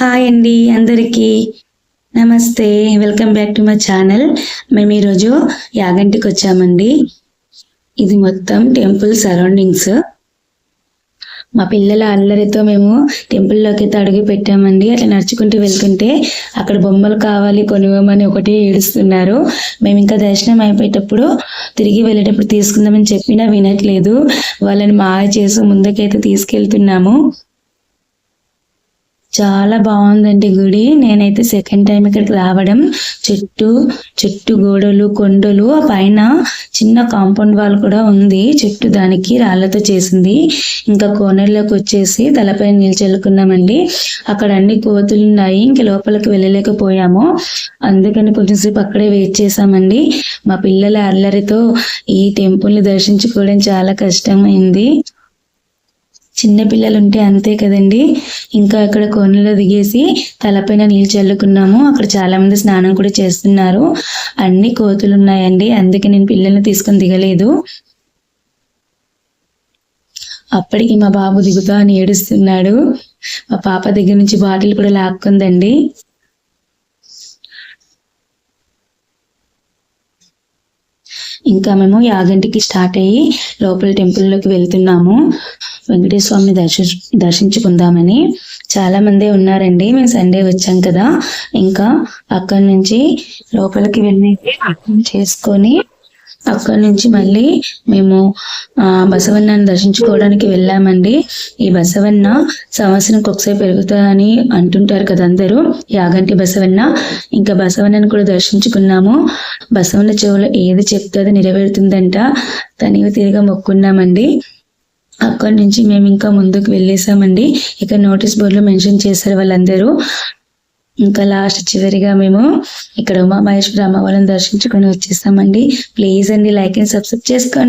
Hi అండి అందరికీ నమస్తే. Welcome back to my channel. మేము ఈరోజు యాగంటికి వచ్చామండి. ఇది మొత్తం టెంపుల్ సరౌండింగ్స్. మా పిల్లల అల్లరితో మేము టెంపుల్లోకి అయితే అడుగు పెట్టామండి. అట్లా నడుచుకుంటూ వెళ్తుంటే అక్కడ బొమ్మలు కావాలి కొనివ్వమని ఒకటి ఏడుస్తున్నారు. మేము ఇంకా దర్శనం అయిపోయేటప్పుడు తిరిగి వెళ్ళేటప్పుడు తీసుకుందామని చెప్పినా వినట్లేదు. వాళ్ళని మాయ చేసి ముందుకైతే తీసుకెళ్తున్నాము. చాలా బాగుందండి గుడి. నేనైతే సెకండ్ టైం ఇక్కడికి రావడం. చుట్టూ గోడలు కొండలు, ఆ పైన చిన్న కాంపౌండ్ వాల్ కూడా ఉంది. చుట్టూ దానికి రాళ్లతో చేసింది. ఇంకా కోనర్లోకి వచ్చేసి తలపై నిల్చెల్లుకున్నామండి. అక్కడ అన్ని కోతులు ఉన్నాయి. ఇంక లోపలికి వెళ్ళలేకపోయాము. అందుకని కొంచెంసేపు అక్కడే వెయిట్ చేసామండి. మా పిల్లల అల్లరితో ఈ టెంపుల్ ని దర్శించుకోవడం చాలా కష్టమైంది. చిన్న పిల్లలు ఉంటే అంతే కదండి. ఇంకా అక్కడ కోనలో దిగేసి తలపైన నీళ్ళు చల్లుకున్నాము. అక్కడ చాలా మంది స్నానం కూడా చేస్తున్నారు. అన్ని కోతులు ఉన్నాయండి, అందుకే నేను పిల్లల్ని తీసుకొని దిగలేదు. అప్పటికి మా బాబు దిగుతా అని ఏడుస్తున్నాడు. మా పాప దగ్గర నుంచి బాటిల్ కూడా లాక్కుందండి. ఇంకా మేము యాగంటికి స్టార్ట్ అయ్యి లోపల టెంపుల్లోకి వెళ్తున్నాము. వెంకటేశ్వర స్వామిని దర్శించుకుందామని. చాలా మందే ఉన్నారండి. మేము సండే వచ్చాం కదా. ఇంకా అక్కడి నుంచి లోపలికి వెళ్ళి చేసుకొని అక్కడి నుంచి మళ్ళీ మేము బసవన్నని దర్శించుకోవడానికి వెళ్ళామండి. ఈ బసవన్న సంవత్సరానికి ఒకసారి పెరుగుతాయని అంటుంటారు కదా అందరూ, యాగంటి బసవన్న. ఇంకా బసవన్నని కూడా దర్శించుకున్నాము. బసవన్న చెవులో ఏది చెప్తే అది నెరవేరుతుందంట. తనివి తిరిగా మొక్కున్నామండి. అక్కడి నుంచి మేము ఇంకా ముందుకు వెళ్ళేసామండి. ఇక నోటీస్ బోర్డులో మెన్షన్ చేశారు వాళ్ళందరూ. ఇంకా లాస్ట్ చివరిగా మేము ఇక్కడ ఉమామహేశ్వర అమ్మవారిని దర్శించుకొని వచ్చేసామండి. ప్లీజ్ అండి లైక్ అండ్ సబ్స్క్రైబ్ చేసుకోండి.